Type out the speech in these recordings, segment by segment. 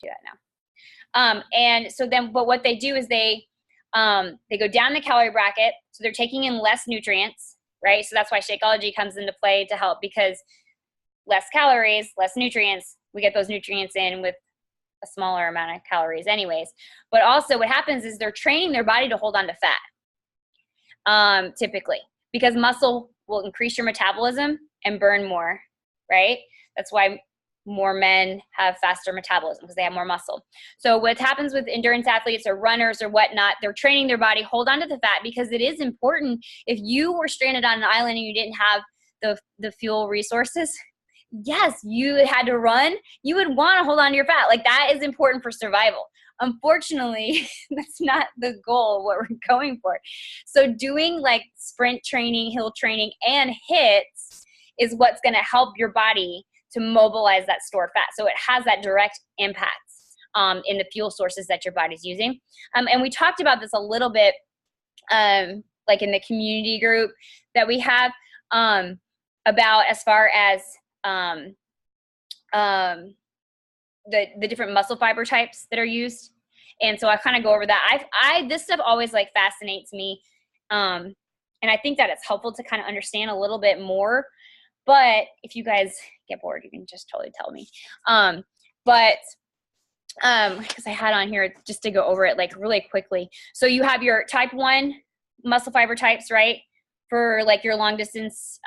do that now. And so then, but what they do is they go down the calorie bracket. So they're taking in less nutrients, right? So that's why Shakeology comes into play to help, because less calories, less nutrients, we get those nutrients in with a smaller amount of calories anyways. But also what happens is they're training their body to hold on to fat, typically, because muscle will increase your metabolism and burn more, right? That's why more men have faster metabolism, because they have more muscle. So what happens with endurance athletes or runners or whatnot, they're training their body, hold on to the fat, because it is important. If you were stranded on an island and you didn't have the fuel resources, yes, you had to run, you would want to hold on to your fat. Like, that is important for survival. Unfortunately, that's not the goal, what we're going for. So doing like sprint training, hill training, and HIITs is what's going to help your body to mobilize that stored fat. So it has that direct impact in the fuel sources that your body's using. And we talked about this a little bit, like in the community group that we have, about as far as the different muscle fiber types that are used. And so I kind of go over that. This stuff always like fascinates me. And I think that it's helpful to kind of understand a little bit more. But if you guys get bored, you can just totally tell me. Because I had on here just to go over it like really quickly. So you have your type 1 muscle fiber types, right? For like your long distance,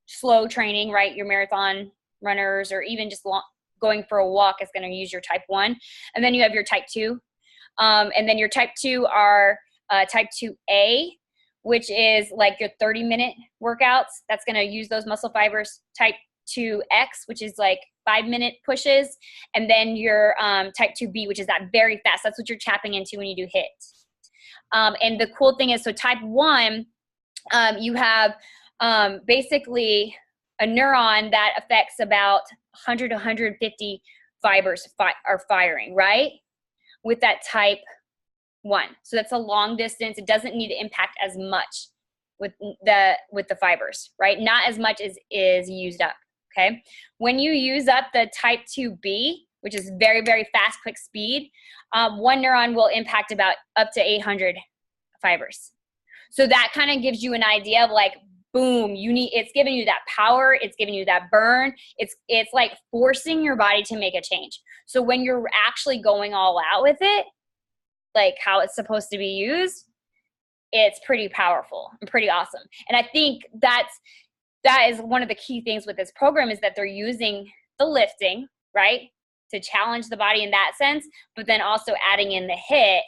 slow training, right? Your marathon runners, or even just going for a walk is going to use your type 1. And then you have your type 2. And then your type 2 are type 2A, which is like your 30-minute workouts. That's going to use those muscle fibers. Type 2X, which is like 5-minute pushes. And then your type 2B, which is that very fast. That's what you're tapping into when you do HIIT. And the cool thing is, so type 1, you have basically a neuron that affects about 100 to 150 fibers are firing, right? With that type 1. So that's a long distance. It doesn't need to impact as much with the fibers, right? Not as much as is used up, okay? When you use up the type 2B, which is very, very fast, quick speed, one neuron will impact about up to 800 fibers. So that kind of gives you an idea of like, boom, it's giving you that power, it's giving you that burn, it's like forcing your body to make a change. So when you're actually going all out with it, like how it's supposed to be used, it's pretty powerful and pretty awesome. And I think that is one of the key things with this program, is that they're using the lifting, right, to challenge the body in that sense, but then also adding in the HIIT,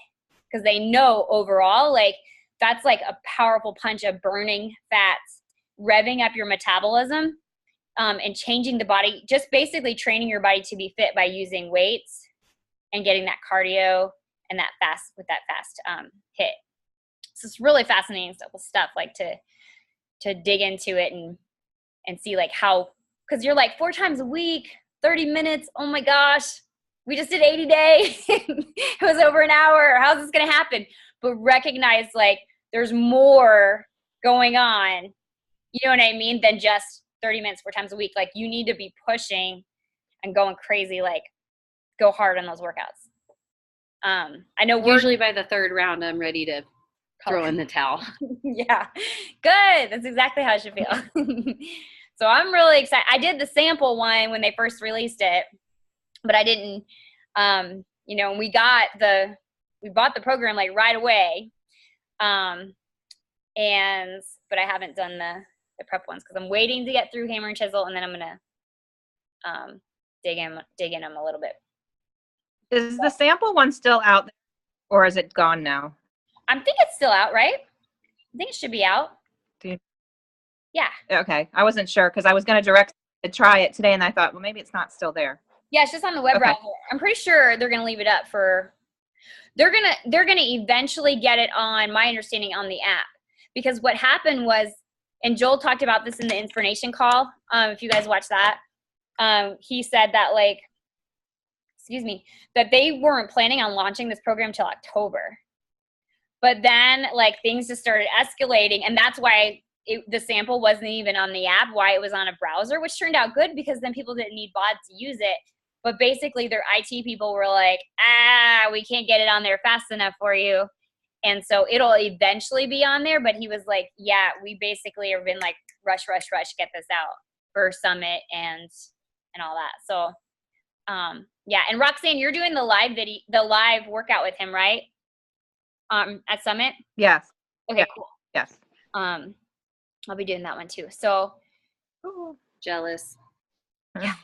because they know overall, like, that's like a powerful punch of burning fats, revving up your metabolism, and changing the body, just basically training your body to be fit by using weights and getting that cardio and that fast HIIT. So it's really fascinating stuff, like to dig into it and see like how, because you're like 4 times a week, 30 minutes. Oh my gosh, we just did 80 days. It was over an hour. How's this going to happen? But recognize like there's more going on, you know what I mean, than just 30 minutes 4 times a week. Like, you need to be pushing and going crazy, like go hard on those workouts. I know usually by the 3rd round, I'm ready to throw in the towel. Yeah, good. That's exactly how I should feel. So I'm really excited. I did the sample one when they first released it, but I didn't, we bought the program like right away. But I haven't done the prep ones because I'm waiting to get through Hammer and Chisel, and then I'm going to dig in them a little bit. Is the sample one still out there, or is it gone now? I think it's still out, right? I think it should be out. Yeah. Okay. I wasn't sure because I was going to try it today, and I thought, well, maybe it's not still there. Yeah, it's just on the web browser. I'm pretty sure they're going to leave it up for. They're gonna eventually get it on, my understanding, on the app, because what happened was, and Joel talked about this in the information call. If you guys watch that, he said that that they weren't planning on launching this program till October. But then like things just started escalating, and that's why the sample wasn't even on the app, why it was on a browser, which turned out good because then people didn't need bots to use it. But basically their IT people were like, we can't get it on there fast enough for you. And so it'll eventually be on there. But he was like, yeah, we basically have been like, rush, get this out for Summit and all that. So, yeah. And Roxanne, you're doing the live workout with him, right? At Summit? Yes. Okay, cool. Yes. I'll be doing that one too. So Jealous. yeah.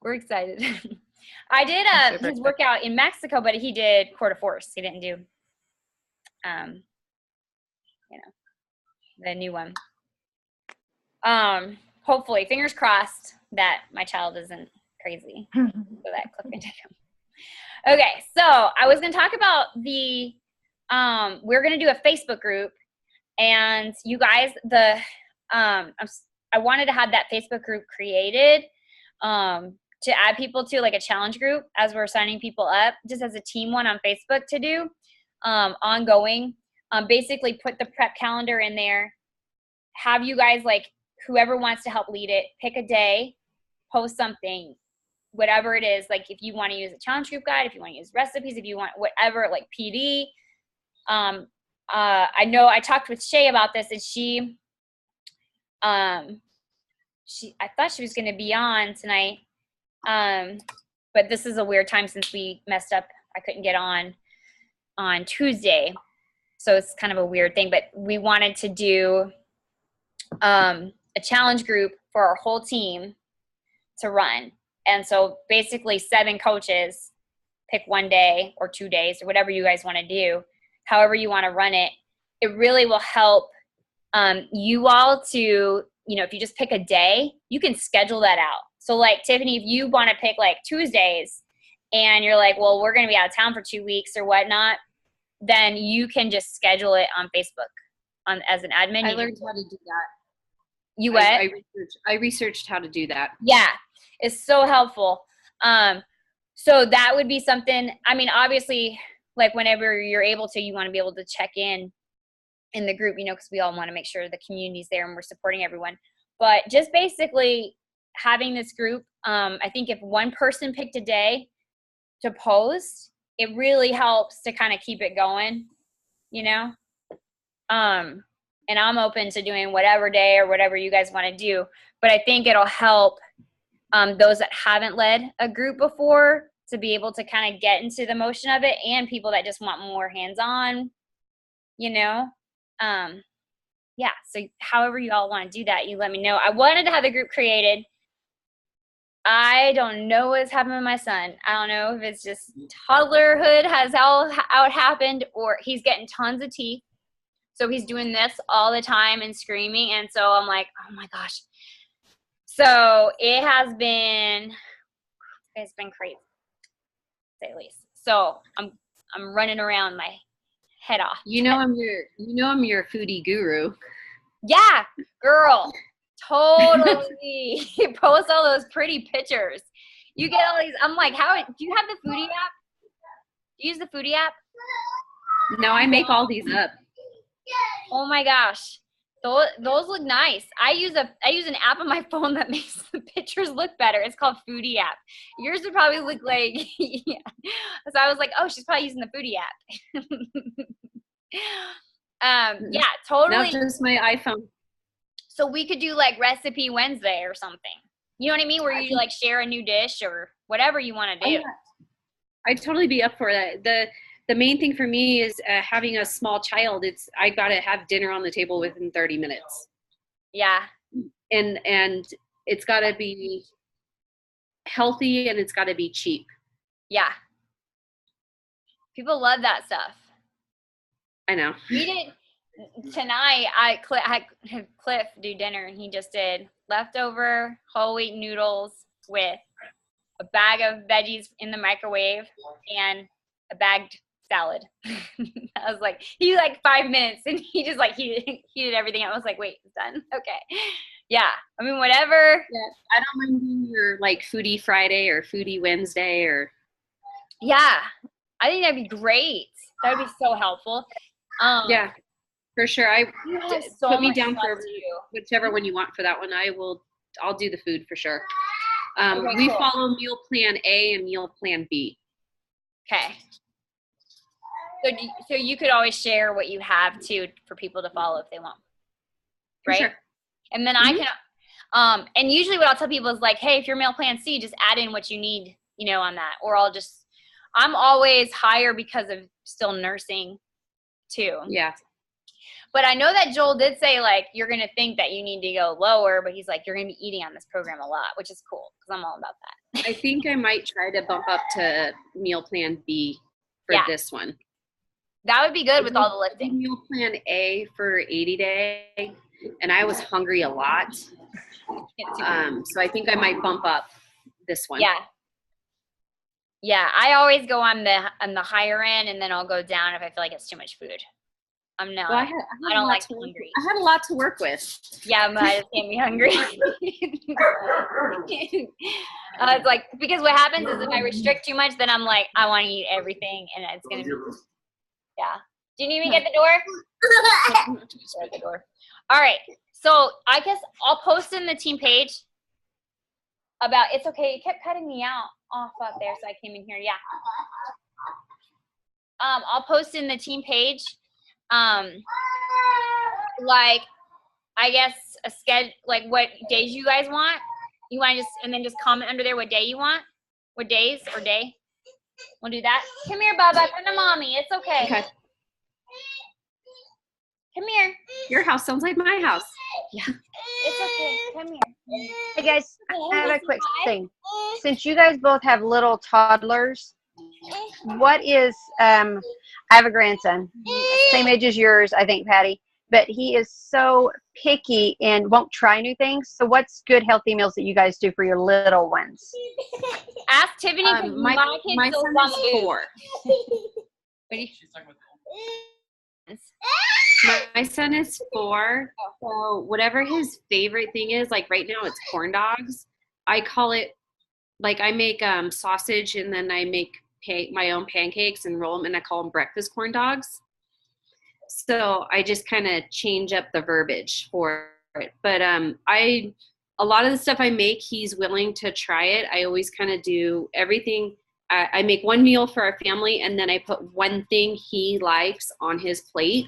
We're excited. I did his workout in Mexico, but he did quarter force. He didn't do the new one. Hopefully, fingers crossed that my child isn't crazy. So that clip can take him. Okay, so I was going to talk about we're going to do a Facebook group, and you guys, I wanted to have that Facebook group created to add people to, like a challenge group as we're signing people up, just as a team one on Facebook to do ongoing. Basically put the prep calendar in there, have you guys, like, whoever wants to help lead it, pick a day, post something, whatever it is. Like if you want to use a challenge group guide, if you want to use recipes, if you want whatever, like PD. I know I talked with Shay about this, and I thought she was going to be on tonight. But this is a weird time since we messed up. I couldn't get on Tuesday. So it's kind of a weird thing, but we wanted to do a challenge group for our whole team to run. And so basically 7 coaches pick one day or 2 days or whatever you guys want to do, however you want to run it. It really will help you all to, if you just pick a day, you can schedule that out. So like Tiffany, if you want to pick like Tuesdays and you're like, well, we're going to be out of town for 2 weeks or whatnot, then you can just schedule it on Facebook as an admin. I learned how to do that. You what? I researched how to do that. Yeah, it's so helpful. So that would be something, I mean, obviously, like whenever you're able to, you want to be able to check in the group, because we all want to make sure the community's there and we're supporting everyone. But just basically having this group, I think if one person picked a day to post, it really helps to kind of keep it going, and I'm open to doing whatever day or whatever you guys want to do. But I think it'll help those that haven't led a group before to be able to kind of get into the motion of it, and people that just want more hands-on, yeah. So however you all want to do that, you let me know. I wanted to have the group created. I don't know what's happened with my son. I don't know if it's just toddlerhood has how it happened, or he's getting tons of teeth. So he's doing this all the time and screaming. And so I'm like, oh my gosh. So it's been crazy, to say the least. So I'm running around my head off. I'm your foodie guru. Yeah, girl. Totally. Post all those pretty pictures. You get all these. I'm like, do you have the foodie app? Do you use the foodie app? No, I make all these up. Oh my gosh. Those look nice. I use an app on my phone that makes the pictures look better. It's called Foodie app. Yours would probably look like, yeah. So I was like, oh, she's probably using the Foodie app. Yeah, totally. Not just my iPhone. So we could do like Recipe Wednesday or something. You know what I mean? Where you like share a new dish or whatever you want to do. Yeah. I'd totally be up for that. The main thing for me is having a small child. I got to have dinner on the table within 30 minutes. Yeah. And it's got to be healthy and it's got to be cheap. Yeah. People love that stuff. I know. We did tonight. I had Cliff do dinner, and he just did leftover whole wheat noodles with a bag of veggies in the microwave and a bagged salad. I was like, he like 5 minutes, and he just like he did everything. I was like, wait, it's done. Okay. Yeah. I mean, whatever. Yeah. I don't mind doing your like Foodie Friday or Foodie Wednesday or. Yeah. I think that'd be great. That would be so helpful. Yeah, for sure. So put me down for whichever one you want for that one. I'll do the food for sure. Okay, We cool. follow meal plan A and meal plan B. Okay. So you could always share what you have too for people to follow if they want, For right? sure. And then I can, and usually what I'll tell people is like, hey, if you're meal plan C, just add in what you need, on that. Or I'm always higher because of still nursing too. Yeah. But I know that Joel did say like, you're going to think that you need to go lower, but he's like, you're going to be eating on this program a lot, which is cool because I'm all about that. I think I might try to bump up to meal plan B for this one. That would be good with all the I did lifting. meal plan A for 80 day, and I was hungry a lot. So I think I might bump up this one. Yeah. Yeah, I always go on the higher end, and then I'll go down if I feel like it's too much food. I don't like hungry. I had a lot to work with. Yeah, but I just can't be hungry. It's like, because what happens is if I restrict too much, then I'm like, I want to eat everything, and it's going to be, yeah. Do you need me to get the door? At the door. All right. So I guess I'll post in the team page about, it's okay. You kept cutting me off up there, so I came in here. Yeah. I'll post in the team page, like, I guess a schedule, like what days you guys want. You want to and then just comment under there what day you want, what days or day. We'll do that. Come here, Bubba. Come to mommy. It's okay. Okay. Come here. Your house sounds like my house. Yeah. It's okay. Come here. Hey guys, I have a quick thing. Since you guys both have little toddlers, what is I have a grandson, same age as yours, I think, Patty, but he is so picky and won't try new things. So what's good healthy meals that you guys do for your little ones? Ask Tiffany, because my son is 4. My son is 4, so whatever his favorite thing is, like right now it's corn dogs. I call it, like I make sausage and then I make my own pancakes and roll them, and I call them breakfast corn dogs. So I just kind of change up the verbiage for it. But a lot of the stuff I make, he's willing to try it. I always kind of do everything. I make one meal for our family, and then I put one thing he likes on his plate,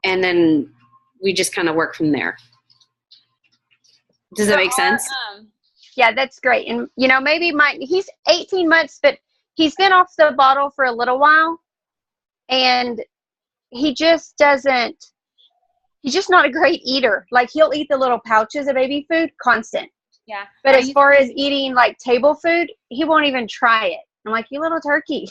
and then we just kind of work from there. Does that make sense? Yeah, that's great. And, maybe he's 18 months, but he's been off the bottle for a little while, and he just doesn't, he's just not a great eater. Like, he'll eat the little pouches of baby food constant. Yeah. But as far as eating, like, table food, he won't even try it. I'm like, you little turkey.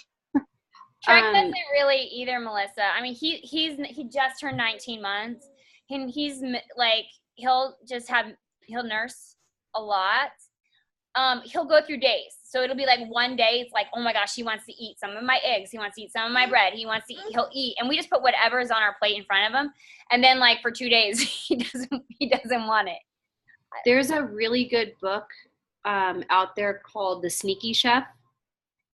Trek doesn't really either, Melissa. I mean, he just turned 19 months, and he's like, he'll nurse a lot. He'll go through days. So it'll be like one day it's like, oh my gosh, he wants to eat some of my eggs. He wants to eat some of my bread. He'll eat. And we just put whatever is on our plate in front of him. And then like for 2 days, he doesn't want it. There's a really good book out there called The Sneaky Chef.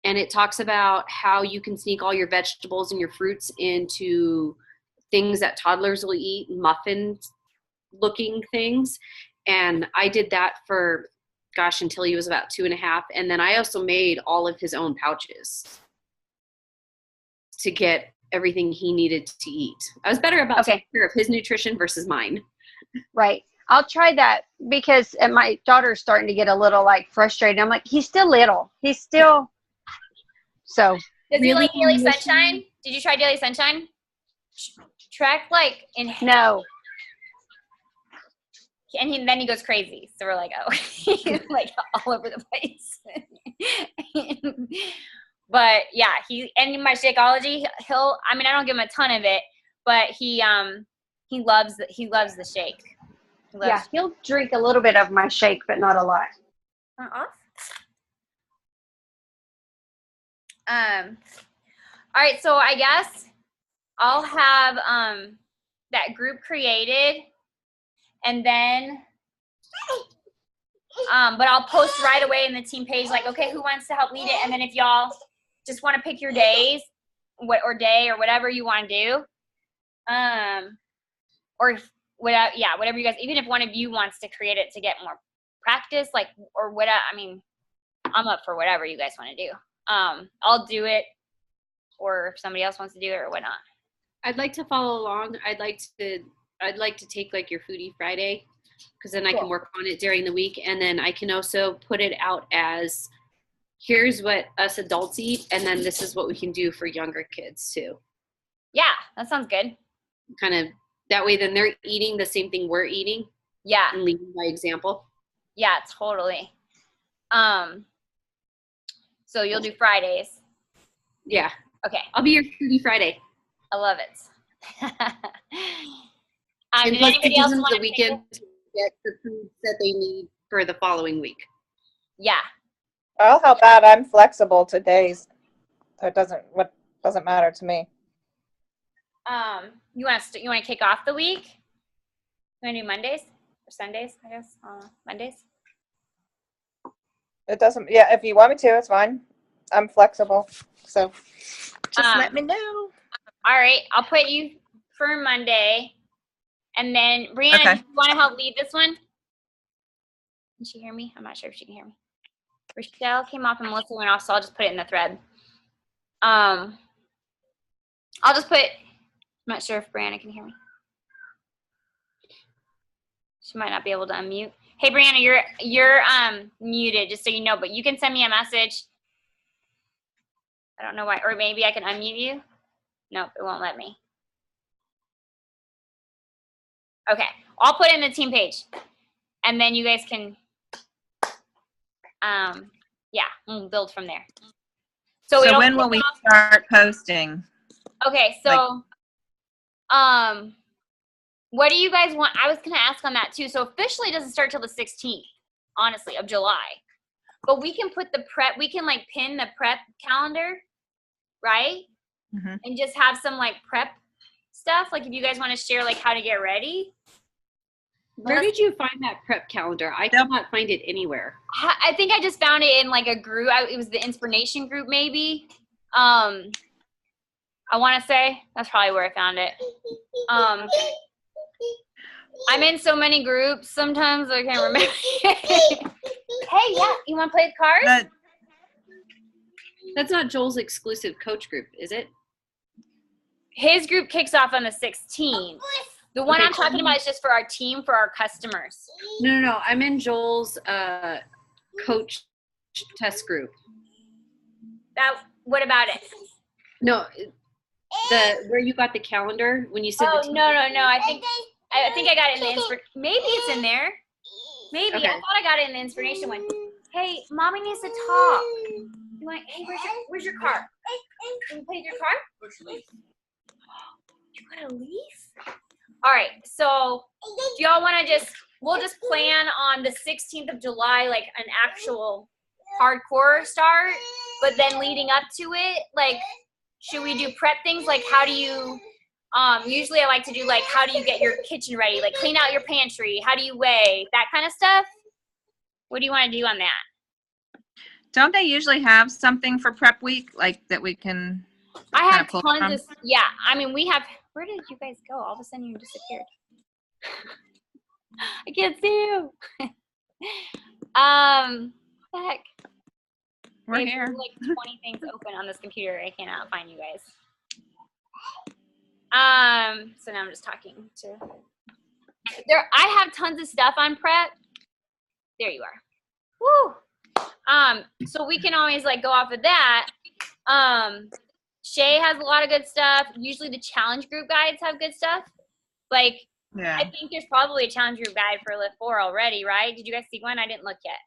And it talks about how you can sneak all your vegetables and your fruits into things that toddlers will eat, muffin-looking things. And I did that for, until he was about 2.5. And then I also made all of his own pouches to get everything he needed to eat. I was better about taking care of his nutrition versus mine. Right. I'll try that because my daughter's starting to get a little like frustrated. I'm like, he's still little. He's still... So does he like Daily Sunshine? Did you try Daily Sunshine? Trek like in no. And then he goes crazy. So we're like, oh, he's like all over the place. But yeah, and my Shakeology, I don't give him a ton of it, but he loves the shake. He'll drink a little bit of my shake, but not a lot. All right, so I guess I'll have that group created, and then but I'll post right away in the team page like, okay, who wants to help lead it? And then if y'all just want to pick your days, whatever you want to do, or whatever you guys, even if one of you wants to create it to get more practice, like, or whatever, I'm up for whatever you guys want to do. I'll do it, or if somebody else wants to do it or whatnot. I'd like to follow along. I'd like to take like your Foodie Friday, because then I can work on it during the week, and then I can also put it out as, here's what us adults eat, and then this is what we can do for younger kids too. Yeah, that sounds good. Kind of that way, then they're eating the same thing we're eating. Yeah. And leading by example. Yeah, totally. So you'll do Fridays. Yeah. Okay. I'll be your Foodie Friday. I love it. And did plus anybody it gives else them want the to weekend to get the foods that they need for the following week. Yeah. I'll help out. I'm flexible to days. So it doesn't matter to me. You want to kick off the week? You want to do Mondays or Sundays? I guess Mondays. It doesn't. Yeah, if you want me to, it's fine. I'm flexible. So just let me know. All right, I'll put you for Monday, and then Brianna, Okay. do you want to help lead this one? Can she hear me? I'm not sure if she can hear me. Rochelle came off and Melissa went off, so I'll just put it in the thread. I'll just put. I'm not sure if Brianna can hear me. She might not be able to unmute. Hey, Brianna, you're muted, just so you know, but you can send me a message. I don't know why, or maybe I can unmute you. Nope, it won't let me. Okay, I'll put it in the team page, and then you guys can, yeah, we'll build from there. So when will we start posting? Okay, so, what do you guys want? I was gonna ask on that too. So officially it doesn't start till the 16th, honestly, of July. But we can put the prep, we can like pin the prep calendar, right? Mm-hmm. And just have some like prep stuff. Like if you guys want to share like how to get ready. Where did you find that prep calendar? I could not find it anywhere. I think I just found it in like a group. It was the inspiration group maybe. I want to say that's probably where I found it. I'm in so many groups. Sometimes I can't remember. Hey, yeah, you want to play the cards? That's not Joel's exclusive coach group, is it? His group kicks off on the 16th. The one I'm talking about is just for our team, for our customers. No. I'm in Joel's coach test group. What about it? No, where you got the calendar when you said. Oh, no. I think I got it in the inspiration. Maybe it's in there. Maybe. Okay. I thought I got it in the inspiration one. Hey, mommy needs to talk. Hey, where's your car? Can you play with your car? Where's your leaf? You got a leaf? All right. So, do y'all want to we'll just plan on the 16th of July, like an actual hardcore start, but then leading up to it, like, should we do prep things? Like, how do you, usually I like to do, like, how do you get your kitchen ready? Like, clean out your pantry. How do you weigh? That kind of stuff. What do you want to do on that? Don't they usually have something for prep week, like, that we can I have tons of, yeah. I mean, we have, where did you guys go? All of a sudden you disappeared. I can't see you. The heck? We're here. Like 20 things open on this computer. I cannot find you guys. So now I'm just talking to I have tons of stuff on prep. There you are. Woo. So we can always like go off of that. Shay has a lot of good stuff. Usually the challenge group guides have good stuff. Like, yeah. I think there's probably a challenge group guide for LIFT4 already, right? Did you guys see one? I didn't look yet.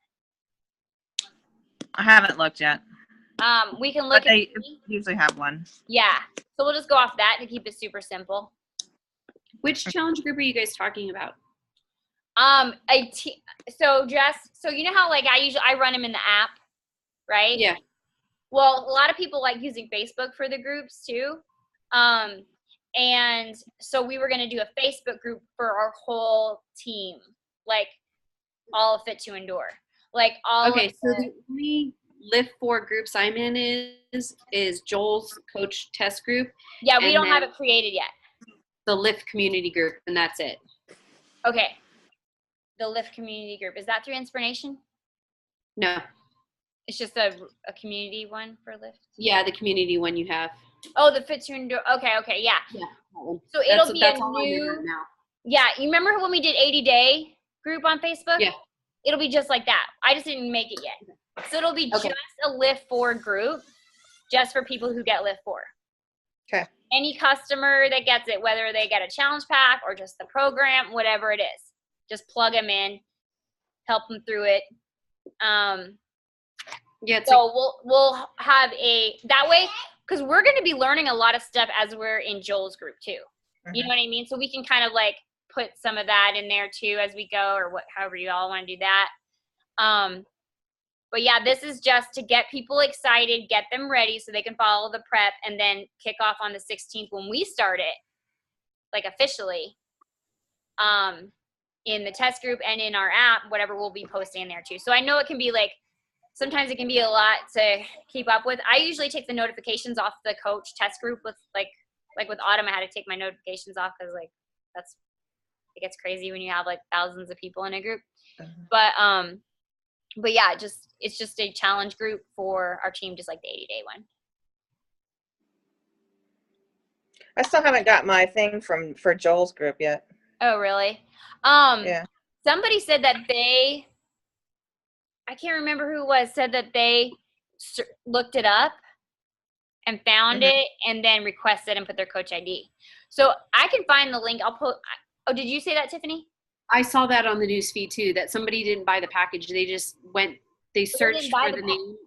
I haven't looked yet. We can look. But they usually have one. Yeah. So we'll just go off that to keep it super simple. Which challenge group are you guys talking about? So you know how like I run them in the app, right? Yeah. Well, a lot of people like using Facebook for the groups too. And so we were going to do a Facebook group for our whole team, like all of Fit to Endure. Like all so the only LIFT4 groups I'm in is Joel's coach test group. Yeah, we don't have it created yet. The LIFT community group, and that's it. Okay. The LIFT community group. Is that through Inspiration? No. It's just a community one for Lift. Yeah, the community one you have. Oh, the Fit to Endure. Okay, yeah. Yeah, that one. So it'll be that's a all I'm in new. right now. Yeah, you remember when we did 80-day group on Facebook? Yeah. It'll be just like that. I just didn't make it yet. So it'll be just a LIFT4 group, just for people who get LIFT4. Okay. Any customer that gets it, whether they get a challenge pack or just the program, whatever it is, just plug them in, help them through it. Yeah. So we'll have that way, because we're going to be learning a lot of stuff as we're in Joel's group too. Mm-hmm. You know what I mean? So we can kind of like put some of that in there too as we go, or however you all want to do that. But yeah, this is just to get people excited, get them ready so they can follow the prep, and then kick off on the 16th when we start it, like officially, in the test group and in our app, whatever we'll be posting in there too. So I know it can be like, sometimes it can be a lot to keep up with. I usually take the notifications off the coach test group with like with Autumn, I had to take my notifications off because like it gets crazy when you have like thousands of people in a group. Mm-hmm. But yeah, it's just a challenge group for our team, just like the 80-day one. I still haven't got my thing for Joel's group yet. Oh, really? Yeah. Somebody said that I can't remember who it was, said that they looked it up and found it and then requested and put their coach ID. So I can find the link. I'll put. Oh, did you say that, Tiffany? I saw that on the news feed too, that somebody didn't buy the package. They just they searched for the name.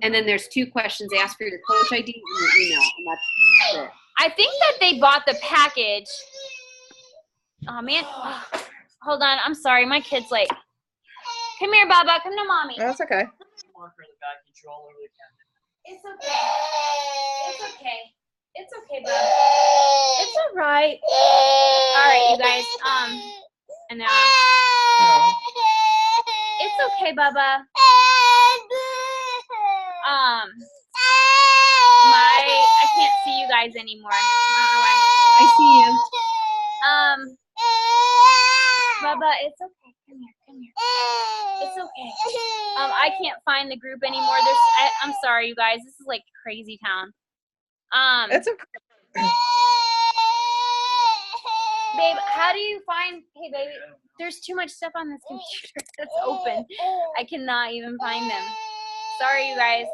And then there's 2 questions. They ask for your coach ID and your email. And that's it. I think that they bought the package. Oh, man. Oh, hold on. I'm sorry. My kid's like, come here, Baba. Come to mommy. That's okay. It's okay. It's okay. It's okay, Baba. It's all right. All right, you guys. And now. It's okay, Baba. I can't see you guys anymore. I see you. Baba, it's okay. Come here. It's okay. I can't find the group anymore. I'm sorry, you guys. This is like crazy town. It's okay. Babe, how do you find? Hey, baby, there's too much stuff on this computer that's open. I cannot even find them. Sorry, you guys.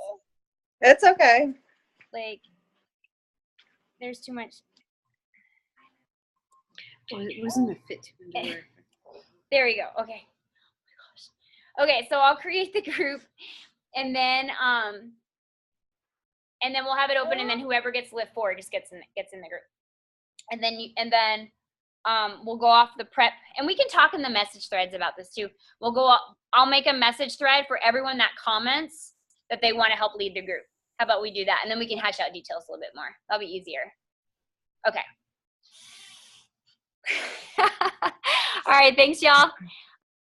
It's okay. Like, there's too much. Well, it wasn't a fit to endure. There we go. Okay. Oh my gosh. Okay, so I'll create the group, and then we'll have it open, and then whoever gets LIFT4 just gets in the group, and then we'll go off the prep, and we can talk in the message threads about this too. I'll make a message thread for everyone that comments that they want to help lead the group. How about we do that? And then we can hash out details a little bit more. That'll be easier. Okay. All right. Thanks, y'all.